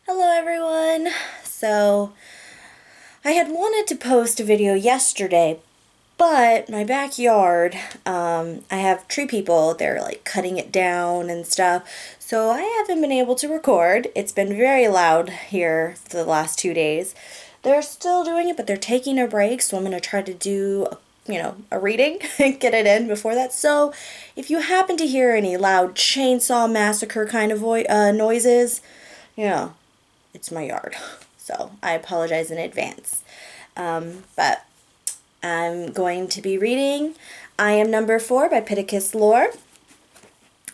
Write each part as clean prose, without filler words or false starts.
Hello everyone! So, I had wanted to post a video yesterday, but my backyard, I have tree people, they're like cutting it down and stuff, so I haven't been able to record. It's been very loud here for the last 2 days. They're still doing it, but they're taking a break, so I'm going to try to do a reading and get it in before that. So, if you happen to hear any loud chainsaw massacre kind of noises, you know, it's my yard. So I apologize in advance. But I'm going to be reading I Am Number 4 by Pittacus Lore,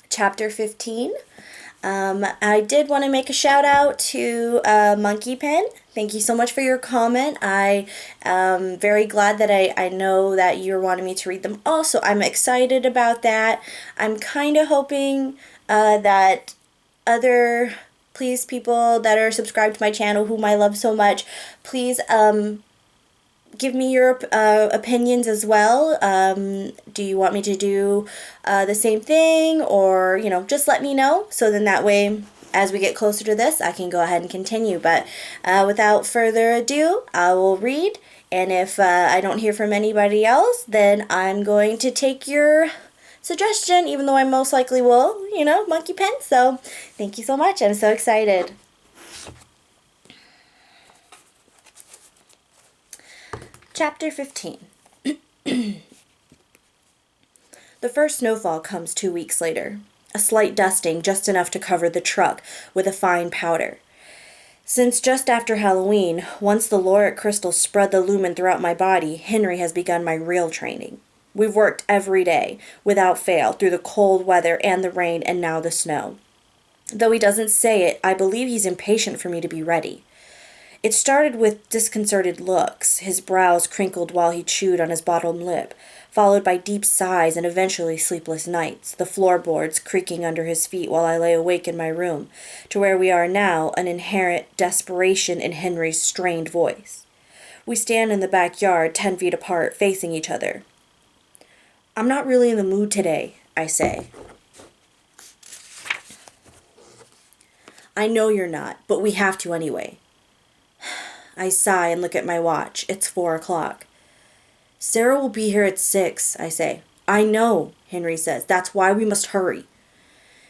Chapter 15. I did want to make a shout out to Monkey Pen. Thank you so much for your comment. I am very glad that I know that you're wanting me to read them also. I'm excited about that. I'm kind of hoping that other please people that are subscribed to my channel whom I love so much, please give me your opinions as well. Do you want me to do the same thing, or just let me know, so then that way as we get closer to this I can go ahead and continue. But without further ado, I will read, and if I don't hear from anybody else, then I'm going to take your suggestion, even though I most likely will, Monkey Pen. So thank you so much. I'm so excited. Chapter 15. The first snowfall comes 2 weeks later. A slight dusting, just enough to cover the truck with a fine powder. Since just after Halloween, once the lauric crystal spread the lumen throughout my body, Henry has begun my real training. We've worked every day, without fail, through the cold weather and the rain and now the snow. Though he doesn't say it, I believe he's impatient for me to be ready. It started with disconcerted looks, his brows crinkled while he chewed on his bottom lip, followed by deep sighs and eventually sleepless nights, the floorboards creaking under his feet while I lay awake in my room, to where we are now, an inherent desperation in Henry's strained voice. We stand in the backyard, 10 feet apart, facing each other. "I'm not really in the mood today," I say. "I know you're not, but we have to anyway." I sigh and look at my watch. It's 4 o'clock. "Sarah will be here at 6, I say. "I know," Henry says. "That's why we must hurry."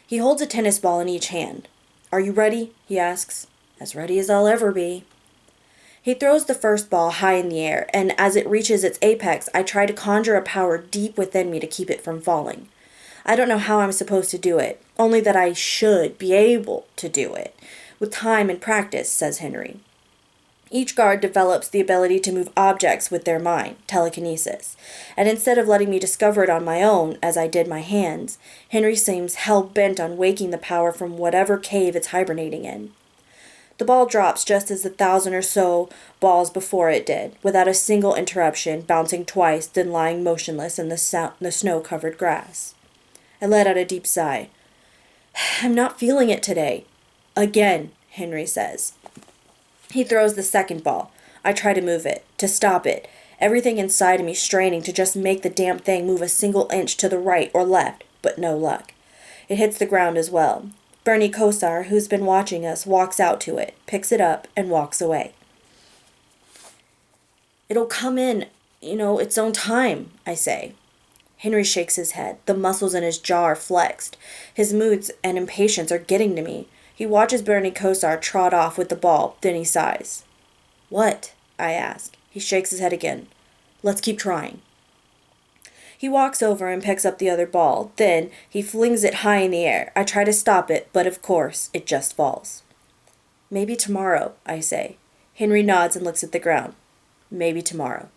He holds a tennis ball in each hand. "Are you ready?" he asks. "As ready as I'll ever be." He throws the first ball high in the air, and as it reaches its apex, I try to conjure a power deep within me to keep it from falling. I don't know how I'm supposed to do it, only that I should be able to do it. With time and practice, says Henry. Each guard develops the ability to move objects with their mind, telekinesis, and instead of letting me discover it on my own, as I did my hands, Henry seems hell-bent on waking the power from whatever cave it's hibernating in. The ball drops just as the 1,000 or so balls before it did, without a single interruption, bouncing twice, then lying motionless in the snow-covered grass. I let out a deep sigh. "I'm not feeling it today." "Again," Henry says. He throws the second ball. I try to move it, to stop it, everything inside of me straining to just make the damn thing move a single inch to the right or left, but no luck. It hits the ground as well. Bernie Kosar, who's been watching us, walks out to it, picks it up, and walks away. "It'll come in, its own time," I say. Henry shakes his head. The muscles in his jaw are flexed. His moods and impatience are getting to me. He watches Bernie Kosar trot off with the ball, then he sighs. "What?" I ask. He shakes his head again. "Let's keep trying." He walks over and picks up the other ball. Then he flings it high in the air. I try to stop it, but of course, it just falls. "Maybe tomorrow," I say. Henry nods and looks at the ground. "Maybe tomorrow."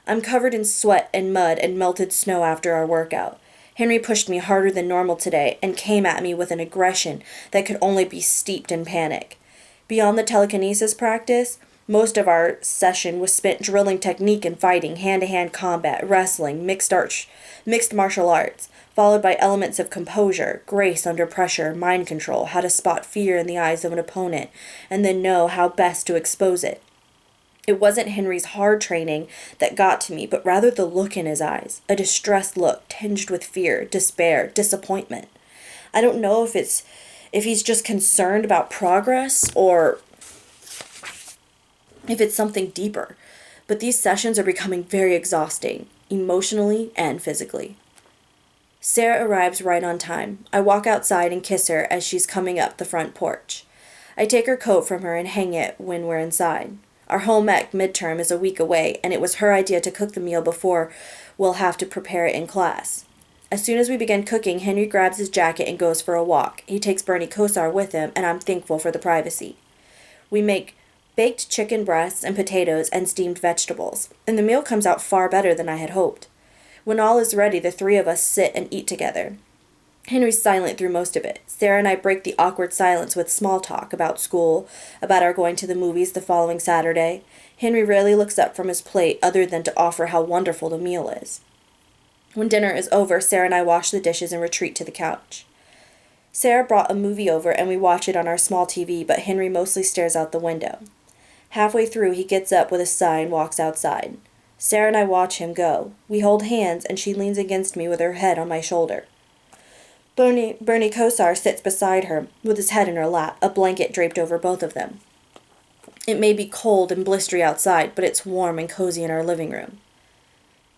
I'm covered in sweat and mud and melted snow after our workout. Henry pushed me harder than normal today and came at me with an aggression that could only be steeped in panic. Beyond the telekinesis practice, most of our session was spent drilling technique and fighting, hand-to-hand combat, wrestling, mixed martial arts, followed by elements of composure, grace under pressure, mind control, how to spot fear in the eyes of an opponent, and then know how best to expose it. It wasn't Henry's hard training that got to me, but rather the look in his eyes, a distressed look tinged with fear, despair, disappointment. I don't know if it's if he's just concerned about progress or if it's something deeper. But these sessions are becoming very exhausting, emotionally and physically. Sarah arrives right on time. I walk outside and kiss her as she's coming up the front porch. I take her coat from her and hang it when we're inside. Our home ec midterm is a week away, and it was her idea to cook the meal before we'll have to prepare it in class. As soon as we begin cooking, Henry grabs his jacket and goes for a walk. He takes Bernie Kosar with him, and I'm thankful for the privacy. We make baked chicken breasts and potatoes and steamed vegetables, and the meal comes out far better than I had hoped. When all is ready, the three of us sit and eat together. Henry's silent through most of it. Sarah and I break the awkward silence with small talk about school, about our going to the movies the following Saturday. Henry rarely looks up from his plate other than to offer how wonderful the meal is. When dinner is over, Sarah and I wash the dishes and retreat to the couch. Sarah brought a movie over and we watch it on our small TV, but Henry mostly stares out the window. Halfway through, he gets up with a sigh and walks outside. Sarah and I watch him go. We hold hands, and she leans against me with her head on my shoulder. Bernie Kosar sits beside her, with his head in her lap, a blanket draped over both of them. It may be cold and blistery outside, but it's warm and cozy in our living room.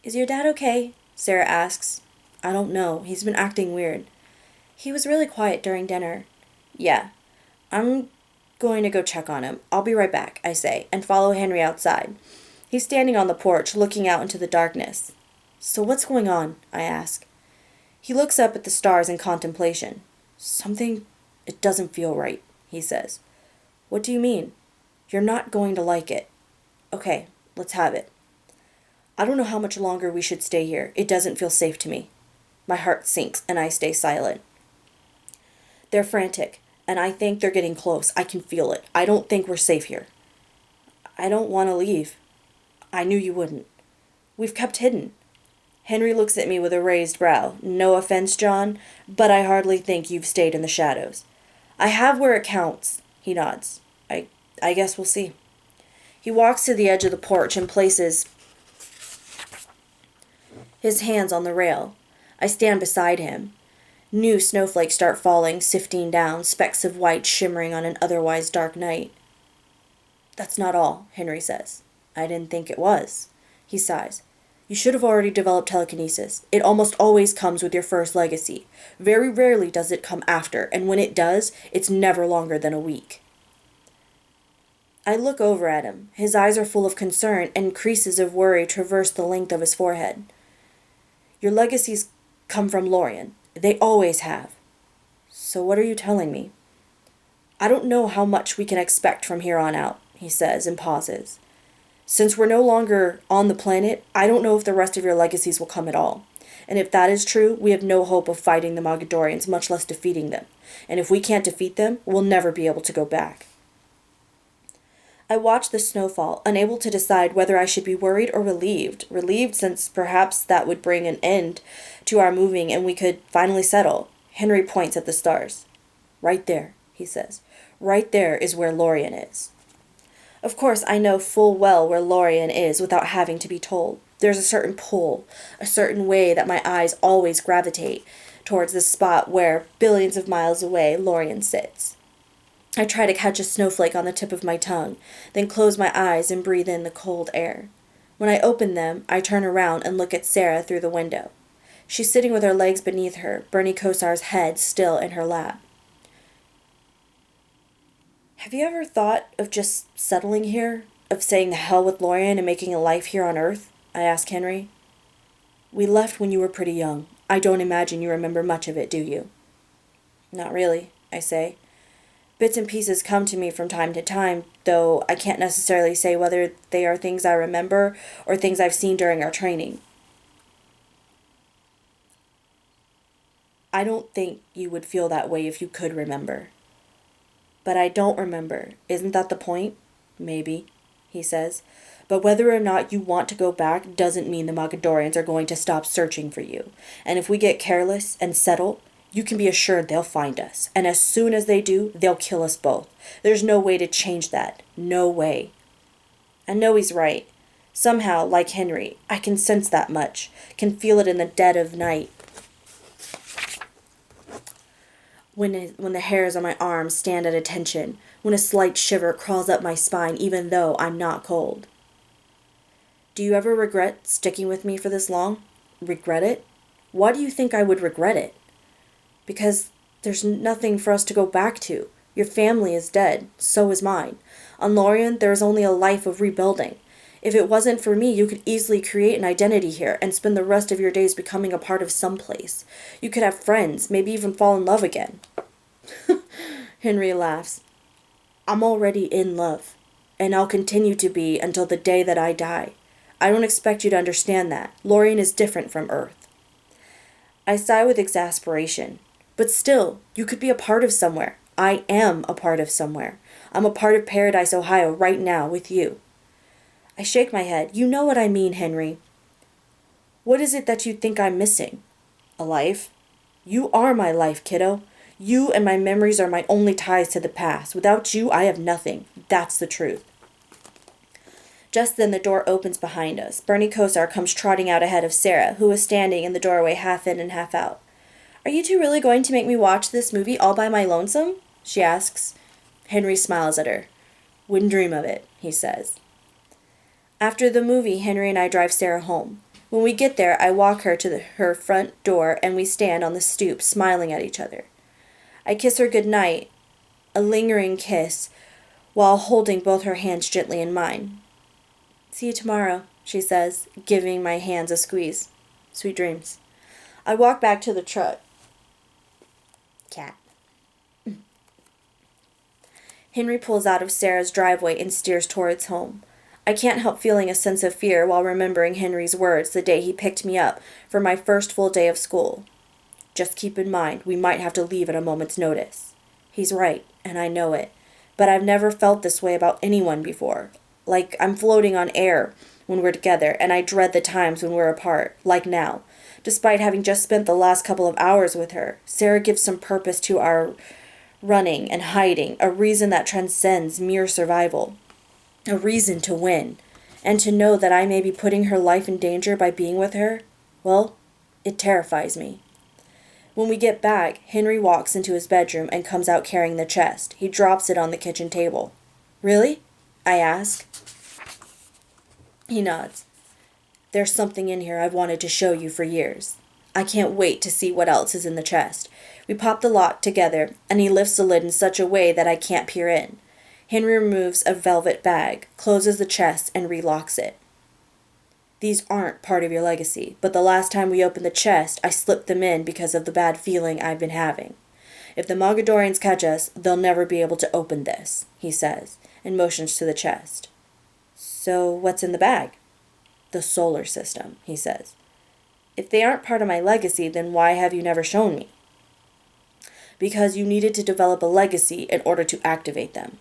"Is your dad okay?" Sarah asks. "I don't know. He's been acting weird. He was really quiet during dinner." "Yeah. I'm going to go check on him. I'll be right back," I say, and follow Henry outside. He's standing on the porch, looking out into the darkness. "So what's going on?" I ask. He looks up at the stars in contemplation. It doesn't feel right," he says. "What do you mean?" "You're not going to like it." "Okay, let's have it." "I don't know how much longer we should stay here. It doesn't feel safe to me." My heart sinks, and I stay silent. They're frantic, and I think they're getting close. I can feel it. I don't think we're safe here. "I don't want to leave." "I knew you wouldn't." "We've kept hidden." Henry looks at me with a raised brow. "No offense, John, but I hardly think you've stayed in the shadows." "I have where it counts." He nods. I guess we'll see." He walks to the edge of the porch and places his hands on the rail. I stand beside him. New snowflakes start falling, sifting down, specks of white shimmering on an otherwise dark night. "That's not all," Henry says. "I didn't think it was." He sighs. "You should have already developed telekinesis. It almost always comes with your first legacy. Very rarely does it come after, and when it does, it's never longer than a week." I look over at him. His eyes are full of concern, and creases of worry traverse the length of his forehead. "Your legacies come from Lorien. They always have." "So what are you telling me?" "I don't know how much we can expect from here on out," he says, and pauses. "Since we're no longer on the planet, I don't know if the rest of your legacies will come at all. And if that is true, we have no hope of fighting the Mogadorians, much less defeating them. And if we can't defeat them, we'll never be able to go back." I watch the snowfall, unable to decide whether I should be worried or relieved. Relieved since perhaps that would bring an end to our moving and we could finally settle. Henry points at the stars. "Right there," he says. "Right there is where Lorien is." Of course, I know full well where Lorien is without having to be told. There's a certain pull, a certain way that my eyes always gravitate towards the spot where, billions of miles away, Lorien sits. I try to catch a snowflake on the tip of my tongue, then close my eyes and breathe in the cold air. When I open them, I turn around and look at Sarah through the window. She's sitting with her legs beneath her, Bernie Kosar's head still in her lap. "Have you ever thought of just settling here? Of saying the hell with Lorien and making a life here on Earth?" I ask Henry. "We left when you were pretty young. I don't imagine you remember much of it, do you?" "Not really," I say. "Bits and pieces come to me from time to time, though I can't necessarily say whether they are things I remember or things I've seen during our training." "I don't think you would feel that way if you could remember." "But I don't remember. Isn't that the point?" "Maybe," he says. "But whether or not you want to go back doesn't mean the Mogadorians are going to stop searching for you. And if we get careless and settle, you can be assured they'll find us. And as soon as they do, they'll kill us both. There's no way to change that. No way." I know he's right. Somehow, like Henry, I can sense that much, can feel it in the dead of night. when the hairs on my arms stand at attention, when a slight shiver crawls up my spine even though I'm not cold. Do you ever regret sticking with me for this long? Regret it? Why do you think I would regret it? Because there's nothing for us to go back to. Your family is dead. So is mine. On Lorien, there is only a life of rebuilding. If it wasn't for me, you could easily create an identity here and spend the rest of your days becoming a part of some place. You could have friends, maybe even fall in love again. Henry laughs. I'm already in love, and I'll continue to be until the day that I die. I don't expect you to understand that. Lorien is different from Earth. I sigh with exasperation. But still, you could be a part of somewhere. I am a part of somewhere. I'm a part of Paradise, Ohio, right now, with you. I shake my head. You know what I mean, Henry. What is it that you think I'm missing? A life? You are my life, kiddo. You and my memories are my only ties to the past. Without you, I have nothing. That's the truth. Just then the door opens behind us. Bernie Kosar comes trotting out ahead of Sarah, who was standing in the doorway half in and half out. Are you two really going to make me watch this movie all by my lonesome? She asks. Henry smiles at her. Wouldn't dream of it, he says. After the movie, Henry and I drive Sarah home. When we get there, I walk her to her front door and we stand on the stoop smiling at each other. I kiss her good night, a lingering kiss, while holding both her hands gently in mine. See you tomorrow, she says, giving my hands a squeeze. Sweet dreams. I walk back to the truck. Cat. Henry pulls out of Sarah's driveway and steers towards home. I can't help feeling a sense of fear while remembering Henry's words the day he picked me up for my first full day of school. Just keep in mind, we might have to leave at a moment's notice. He's right, and I know it. But I've never felt this way about anyone before. Like I'm floating on air when we're together, and I dread the times when we're apart, like now. Despite having just spent the last couple of hours with her, Sarah gives some purpose to our running and hiding, a reason that transcends mere survival. A reason to win. And to know that I may be putting her life in danger by being with her, well, it terrifies me. When we get back, Henry walks into his bedroom and comes out carrying the chest. He drops it on the kitchen table. Really? I ask. He nods. There's something in here I've wanted to show you for years. I can't wait to see what else is in the chest. We pop the lock together, and he lifts the lid in such a way that I can't peer in. Henry removes a velvet bag, closes the chest, and relocks it. These aren't part of your legacy, but the last time we opened the chest, I slipped them in because of the bad feeling I've been having. If the Mogadorians catch us, they'll never be able to open this, he says, and motions to the chest. So what's in the bag? The solar system, he says. If they aren't part of my legacy, then why have you never shown me? Because you needed to develop a legacy in order to activate them.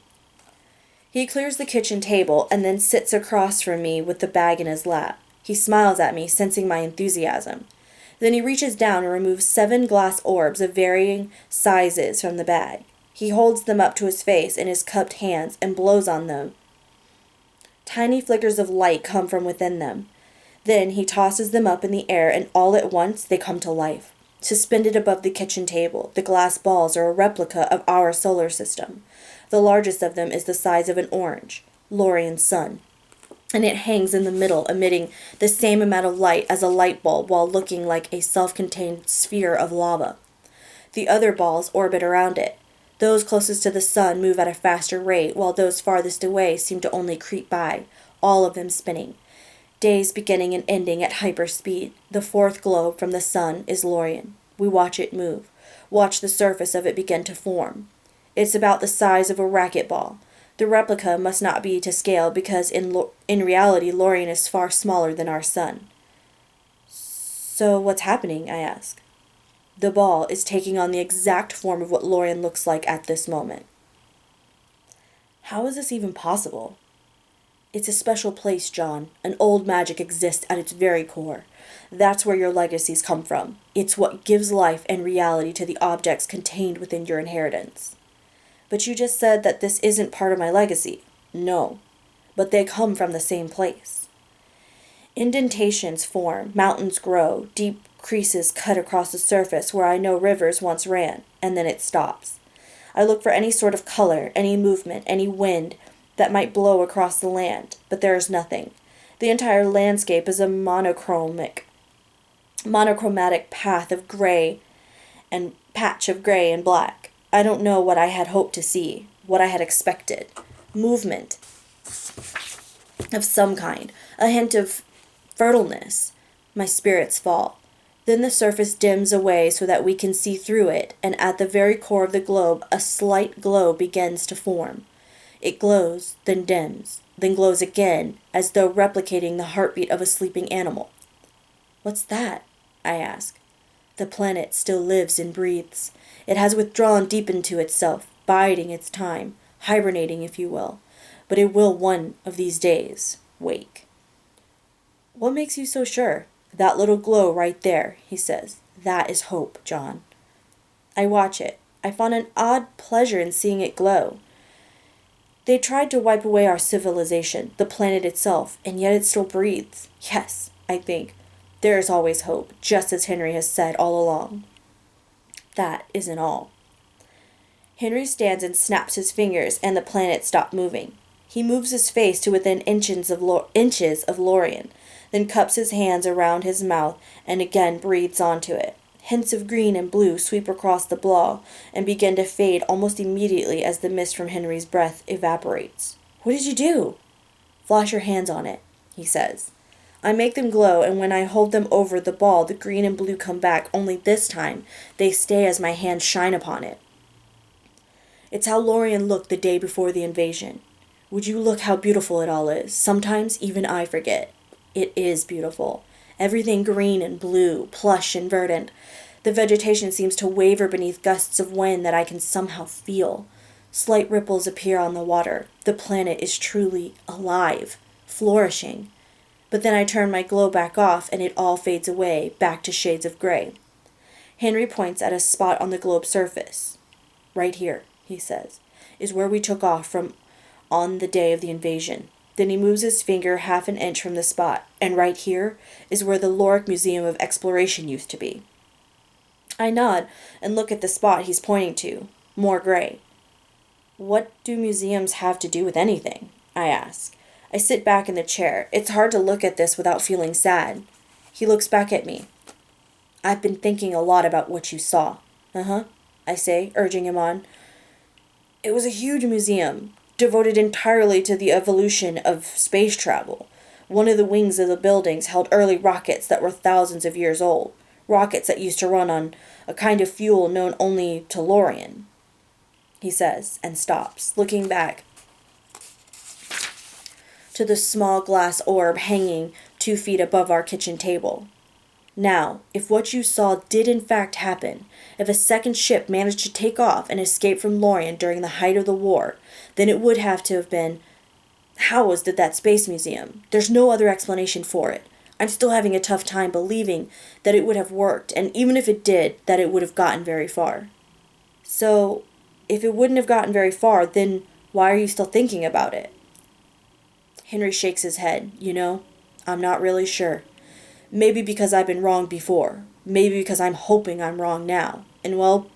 He clears the kitchen table and then sits across from me with the bag in his lap. He smiles at me, sensing my enthusiasm. Then he reaches down and removes 7 glass orbs of varying sizes from the bag. He holds them up to his face in his cupped hands and blows on them. Tiny flickers of light come from within them. Then he tosses them up in the air, and all at once they come to life. Suspended above the kitchen table, the glass balls are a replica of our solar system. The largest of them is the size of an orange, Lorien's sun, and it hangs in the middle, emitting the same amount of light as a light bulb while looking like a self-contained sphere of lava. The other balls orbit around it. Those closest to the sun move at a faster rate, while those farthest away seem to only creep by, all of them spinning. Days beginning and ending at hyperspeed. The 4th globe from the sun is Lorien. We watch it move, watch the surface of it begin to form. It's about the size of a racquetball. The replica must not be to scale because in reality Lorien is far smaller than our sun. So what's happening, I ask. The ball is taking on the exact form of what Lorien looks like at this moment. How is this even possible? It's a special place, John. An old magic exists at its very core. That's where your legacies come from. It's what gives life and reality to the objects contained within your inheritance. But you just said that this isn't part of my legacy. No, but they come from the same place. Indentations form, mountains grow, deep creases cut across the surface where I know rivers once ran, and then it stops. I look for any sort of color, any movement, any wind that might blow across the land, but there is nothing. The entire landscape is a monochromatic path of gray and patch of gray and black. I don't know what I had hoped to see, what I had expected. Movement of some kind, a hint of fertileness. My spirits fall. Then the surface dims away so that we can see through it, and at the very core of the globe a slight glow begins to form. It glows, then dims, then glows again, as though replicating the heartbeat of a sleeping animal. "What's that?" I ask. The planet still lives and breathes. It has withdrawn deep into itself, biding its time, hibernating, if you will. But it will one of these days wake. "What makes you so sure?" "That little glow right there," he says. "That is hope, John." I watch it. I find an odd pleasure in seeing it glow. They tried to wipe away our civilization, the planet itself, and yet it still breathes. Yes, I think, there is always hope, just as Henry has said all along. That isn't all. Henry stands and snaps his fingers, and the planet stops moving. He moves his face to within inches of Lorien, then cups his hands around his mouth and again breathes onto it. Hints of green and blue sweep across the ball and begin to fade almost immediately as the mist from Henry's breath evaporates. "What did you do?" "Flash your hands on it," he says. I make them glow, and when I hold them over the ball, the green and blue come back, only this time they stay as my hands shine upon it. It's how Lorien looked the day before the invasion. Would you look how beautiful it all is? Sometimes even I forget. It is beautiful. Everything green and blue, plush and verdant. The vegetation seems to waver beneath gusts of wind that I can somehow feel. Slight ripples appear on the water. The planet is truly alive, flourishing. But then I turn my glow back off and it all fades away, back to shades of gray. Henry points at a spot on the globe's surface. "Right here," he says, "is where we took off from on the day of the invasion." Then he moves his finger half an inch from the spot, and right here is where the Lorick Museum of Exploration used to be. I nod and look at the spot he's pointing to, more gray. "What do museums have to do with anything?" I ask. I sit back in the chair. It's hard to look at this without feeling sad. He looks back at me. "I've been thinking a lot about what you saw." "Uh-huh," I say, urging him on. "It was a huge museum, devoted entirely to the evolution of space travel. One of the wings of the buildings held early rockets that were thousands of years old, rockets that used to run on a kind of fuel known only to Lorien," he says, and stops, looking back to the small glass orb hanging 2 feet above our kitchen table. "Now, if what you saw did in fact happen, if a second ship managed to take off and escape from Lorien during the height of the war, then it would have to have been housed at that space museum. There's no other explanation for it. I'm still having a tough time believing that it would have worked, and even if it did, that it would have gotten very far." "So, if it wouldn't have gotten very far, then why are you still thinking about it?" Henry shakes his head. "You know, I'm not really sure. Maybe because I've been wrong before. Maybe because I'm hoping I'm wrong now. And well,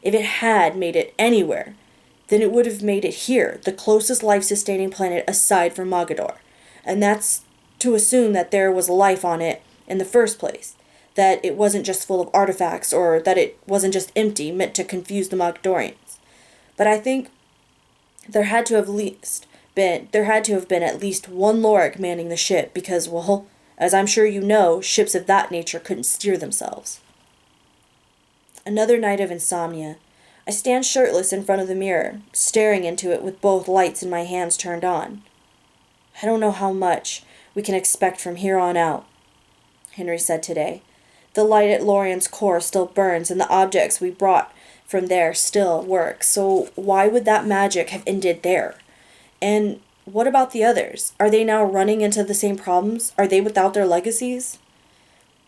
if it had made it anywhere, then it would have made it here, the closest life-sustaining planet aside from Mogador. And that's to assume that there was life on it in the first place, that it wasn't just full of artifacts, or that it wasn't just empty, meant to confuse the Mogadorians. But I think there had to have been at least one Lorick manning the ship, because, well, as I'm sure you know, ships of that nature couldn't steer themselves." Another night of insomnia. I stand shirtless in front of the mirror, staring into it with both lights in my hands turned on. "I don't know how much we can expect from here on out," Henry said today. "The light at Lorien's core still burns, and the objects we brought from there still work, so why would that magic have ended there? And what about the others? Are they now running into the same problems? Are they without their legacies?"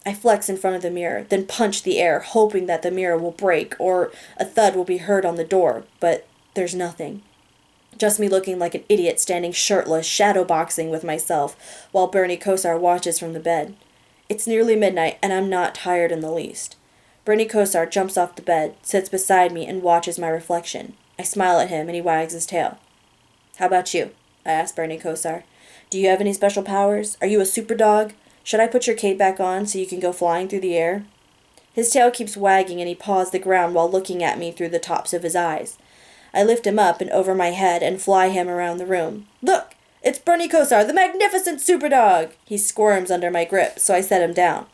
I flex in front of the mirror, then punch the air, hoping that the mirror will break or a thud will be heard on the door, but there's nothing. Just me looking like an idiot standing shirtless, shadowboxing with myself, while Bernie Kosar watches from the bed. It's nearly midnight, and I'm not tired in the least. Bernie Kosar jumps off the bed, sits beside me, and watches my reflection. I smile at him, and he wags his tail. How about you? I ask Bernie Kosar. Do you have any special powers? Are you a super dog? Should I put your cape back on so you can go flying through the air? His tail keeps wagging, and he paws the ground while looking at me through the tops of his eyes. I lift him up and over my head and fly him around the room. Look! It's Bernie Kosar, the magnificent super dog! He squirms under my grip, so I set him down.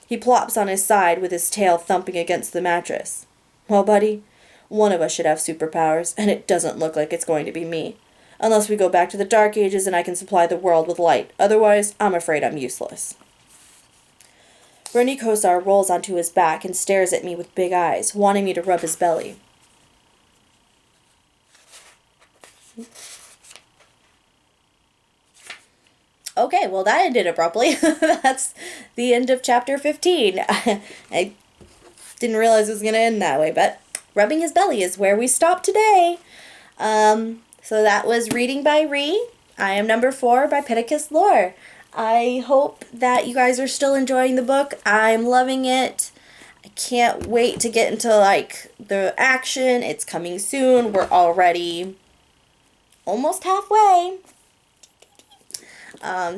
He plops on his side with his tail thumping against the mattress. Well, buddy, one of us should have superpowers, and it doesn't look like it's going to be me. Unless we go back to the Dark Ages and I can supply the world with light. Otherwise, I'm afraid I'm useless. Bernie Kosar rolls onto his back and stares at me with big eyes, wanting me to rub his belly. Okay, well that ended abruptly. That's the end of chapter 15. I didn't realize it was going to end that way, but rubbing his belly is where we stop today. So that was Reading by Ree. I am number 4 by Pittacus Lore. I hope that you guys are still enjoying the book. I'm loving it. I can't wait to get into the action. It's coming soon. We're already almost halfway.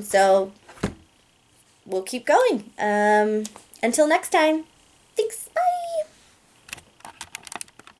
So we'll keep going. Until next time. Thanks. Bye.